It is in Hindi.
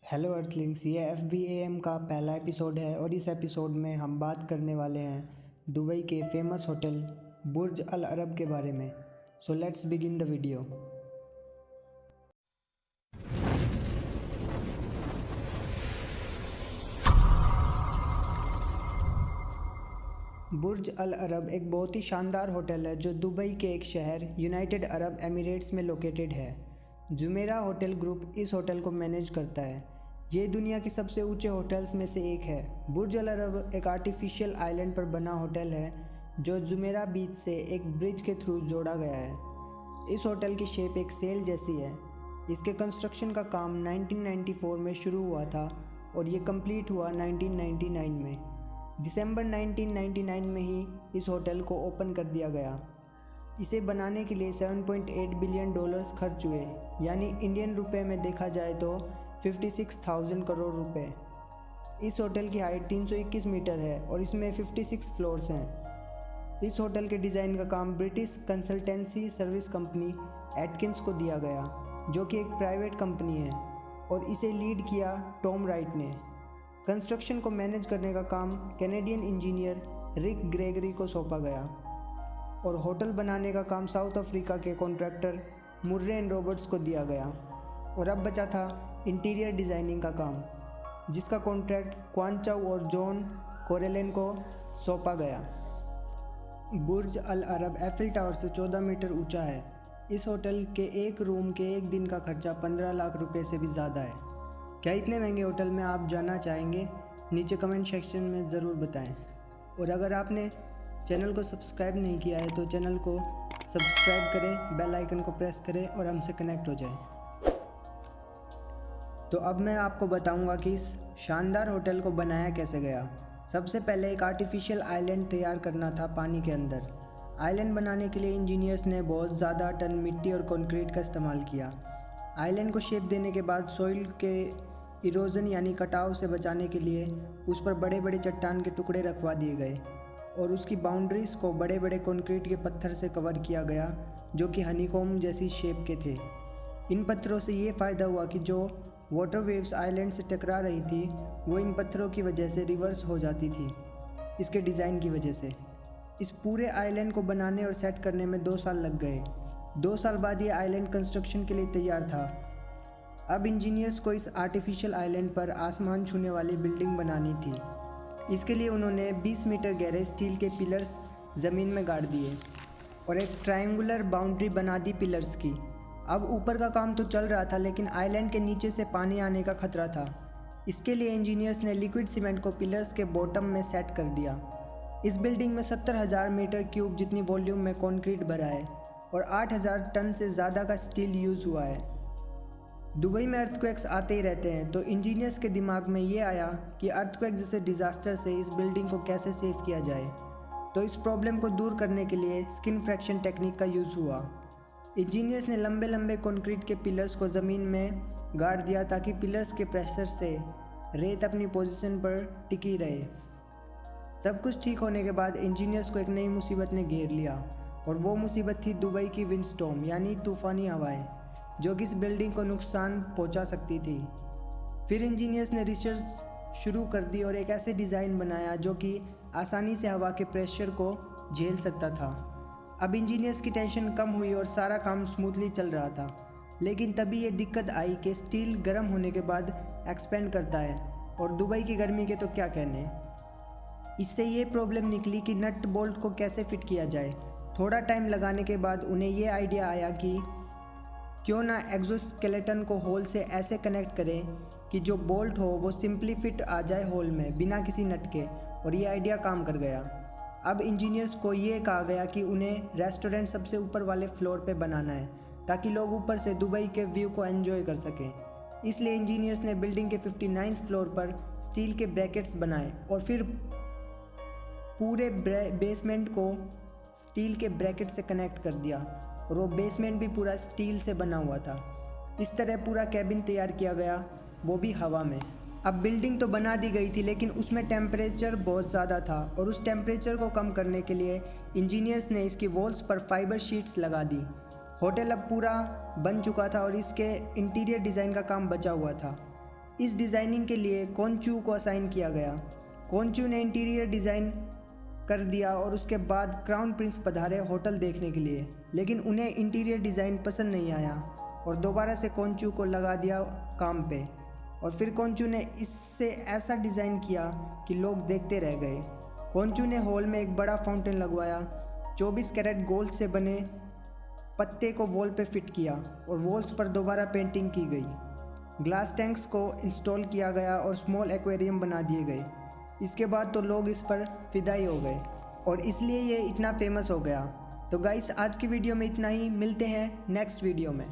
हेलो अर्थलिंक्स, ये FBAM का पहला एपिसोड है और इस एपिसोड में हम बात करने वाले हैं दुबई के फेमस होटल बुर्ज अल अरब के बारे में। So let's begin the video. Burj Al Arab एक बहुत ही शानदार होटल है जो दुबई के एक शहर यूनाइटेड अरब एमिरेट्स में लोकेटेड है। जुमेरा होटल ग्रुप इस होटल को मैनेज करता है। ये दुनिया के सबसे ऊंचे होटल्स में से एक है। बुर्ज अल अरब एक आर्टिफिशियल आइलैंड पर बना होटल है जो जुमेरा बीच से एक ब्रिज के थ्रू जोड़ा गया है। इस होटल की शेप एक सेल जैसी है। इसके कंस्ट्रक्शन का काम 1994 में शुरू हुआ था और ये कंप्लीट हुआ 1999 में। दिसंबर 1999 में ही इस होटल को ओपन कर दिया गया। इसे बनाने के लिए $7.8 बिलियन खर्च हुए, यानी इंडियन रुपए में देखा जाए तो 56,000 करोड़ रुपए। इस होटल की हाइट 321 मीटर है और इसमें 56 फ्लोर्स हैं। इस होटल के डिज़ाइन का काम British consultancy service company Atkins को दिया गया, जो कि एक प्राइवेट कंपनी है, और इसे लीड किया टॉम राइट ने। कंस्ट्रक्शन को मैनेज करने का काम कैनेडियन इंजीनियर रिक ग्रेगरी को सौंपा गया और होटल बनाने का काम साउथ अफ्रीका के कॉन्ट्रैक्टर मुर्रे एंड रॉबर्ट्स को दिया गया। और अब बचा था इंटीरियर डिज़ाइनिंग का काम, जिसका कॉन्ट्रैक्ट क्वांचाउ और जॉन कोरेलेन को सौंपा गया। बुर्ज अल अरब एफिल टावर से 14 मीटर ऊंचा है। इस होटल के एक रूम के एक दिन का खर्चा 15 लाख रुपए से भी ज़्यादा है। क्या इतने महंगे होटल में आप जाना चाहेंगे? नीचे कमेंट सेक्शन में ज़रूर बताएं। और अगर आपने चैनल को सब्सक्राइब नहीं किया है तो चैनल को सब्सक्राइब करें, बेल आइकन को प्रेस करें और हमसे कनेक्ट हो जाएं। तो अब मैं आपको बताऊंगा कि इस शानदार होटल को बनाया कैसे गया। सबसे पहले एक आर्टिफिशियल आइलैंड तैयार करना था पानी के अंदर। आइलैंड बनाने के लिए इंजीनियर्स ने बहुत ज़्यादा टन मिट्टी और कंक्रीट का इस्तेमाल किया। आइलैंड को शेप देने के बाद सॉइल के इरोजन यानी कटाव से बचाने के लिए उस पर बड़े बड़े चट्टान के टुकड़े रखवा दिए गए और उसकी बाउंड्रीज़ को बड़े बड़े कंक्रीट के पत्थर से कवर किया गया, जो कि हनीकॉम्ब जैसी शेप के थे। इन पत्थरों से ये फ़ायदा हुआ कि जो वाटर वेव्स आइलैंड से टकरा रही थी वो इन पत्थरों की वजह से रिवर्स हो जाती थी, इसके डिज़ाइन की वजह से। इस पूरे आइलैंड को बनाने और सेट करने में 2 साल लग गए। 2 साल बाद ये आइलैंड कंस्ट्रक्शन के लिए तैयार था। अब इंजीनियर्स को इस आर्टिफिशियल आइलैंड पर आसमान छूने वाली बिल्डिंग बनानी थी। इसके लिए उन्होंने 20 मीटर गहरे स्टील के पिलर्स ज़मीन में गाड़ दिए और एक ट्रायंगुलर बाउंड्री बना दी पिलर्स की। अब ऊपर का काम तो चल रहा था, लेकिन आइलैंड के नीचे से पानी आने का खतरा था। इसके लिए इंजीनियर्स ने लिक्विड सीमेंट को पिलर्स के बॉटम में सेट कर दिया। इस बिल्डिंग में 70,000 मीटर क्यूब जितनी वॉल्यूम में कंक्रीट भरा है और 8,000 टन से ज़्यादा का स्टील यूज़ हुआ है। दुबई में अर्थक्वेक्स आते ही रहते हैं, तो इंजीनियर्स के दिमाग में ये आया कि अर्थक्वेक जैसे डिज़ास्टर से इस बिल्डिंग को कैसे सेव किया जाए। तो इस प्रॉब्लम को दूर करने के लिए स्किन फ्रैक्शन टेक्निक का यूज़ हुआ। इंजीनियर्स ने लंबे लंबे कंक्रीट के पिलर्स को ज़मीन में गाड़ दिया ताकि पिलर्स के प्रेशर से रेत अपनी पोजीशन पर टिकी रहे। सब कुछ ठीक होने के बाद इंजीनियर्स को एक नई मुसीबत ने घेर लिया और वो मुसीबत थी दुबई की विंडस्टॉर्म यानी तूफ़ानी हवाएं, जो कि इस बिल्डिंग को नुकसान पहुंचा सकती थी। फिर इंजीनियर्स ने रिसर्च शुरू कर दी और एक ऐसे डिज़ाइन बनाया जो कि आसानी से हवा के प्रेशर को झेल सकता था। अब इंजीनियर्स की टेंशन कम हुई और सारा काम स्मूथली चल रहा था। लेकिन तभी ये दिक्कत आई कि स्टील गर्म होने के बाद एक्सपेंड करता है, और दुबई की गर्मी के तो क्या कहने। इससे ये प्रॉब्लम निकली कि नट बोल्ट को कैसे फिट किया जाए। थोड़ा टाइम लगाने के बाद उन्हें ये आइडिया आया कि क्यों ना एक्सोस्केलेटन को होल से ऐसे कनेक्ट करें कि जो बोल्ट हो वो सिंपली फिट आ जाए होल में बिना किसी नट के, और ये आइडिया काम कर गया। अब इंजीनियर्स को ये कहा गया कि उन्हें रेस्टोरेंट सबसे ऊपर वाले फ्लोर पे बनाना है ताकि लोग ऊपर से दुबई के व्यू को एंजॉय कर सकें। इसलिए इंजीनियर्स ने बिल्डिंग के 59th फ्लोर पर स्टील के ब्रैकेट्स बनाए और फिर पूरे बेसमेंट को स्टील के ब्रैकेट से कनेक्ट कर दिया, और वो बेसमेंट भी पूरा स्टील से बना हुआ था। इस तरह पूरा कैबिन तैयार किया गया, वो भी हवा में। अब बिल्डिंग तो बना दी गई थी, लेकिन उसमें टेम्परेचर बहुत ज़्यादा था, और उस टेम्परेचर को कम करने के लिए इंजीनियर्स ने इसकी वॉल्स पर फाइबर शीट्स लगा दी। होटल अब पूरा बन चुका था और इसके इंटीरियर डिज़ाइन का काम बचा हुआ था। इस डिज़ाइनिंग के लिए कोनचू को असाइन किया गया। कोनचू ने इंटीरियर डिज़ाइन कर दिया और उसके बाद क्राउन प्रिंस पधारे होटल देखने के लिए, लेकिन उन्हें इंटीरियर डिज़ाइन पसंद नहीं आया और दोबारा से कोनचू को लगा दिया काम पे। और फिर कोनचू ने इससे ऐसा डिज़ाइन किया कि लोग देखते रह गए। कोनचू ने हॉल में एक बड़ा फाउंटेन लगवाया, 24 कैरेट गोल्ड से बने पत्ते को वॉल पे फिट किया और वॉल्स पर दोबारा पेंटिंग की गई। ग्लास टैंक्स को इंस्टॉल किया गया और स्मॉल एक्वेरियम बना दिए गए। इसके बाद तो लोग इस पर फिदाई हो गए और इसलिए ये इतना फेमस हो गया। तो गाइस, आज की वीडियो में इतना ही। मिलते हैं नेक्स्ट वीडियो में।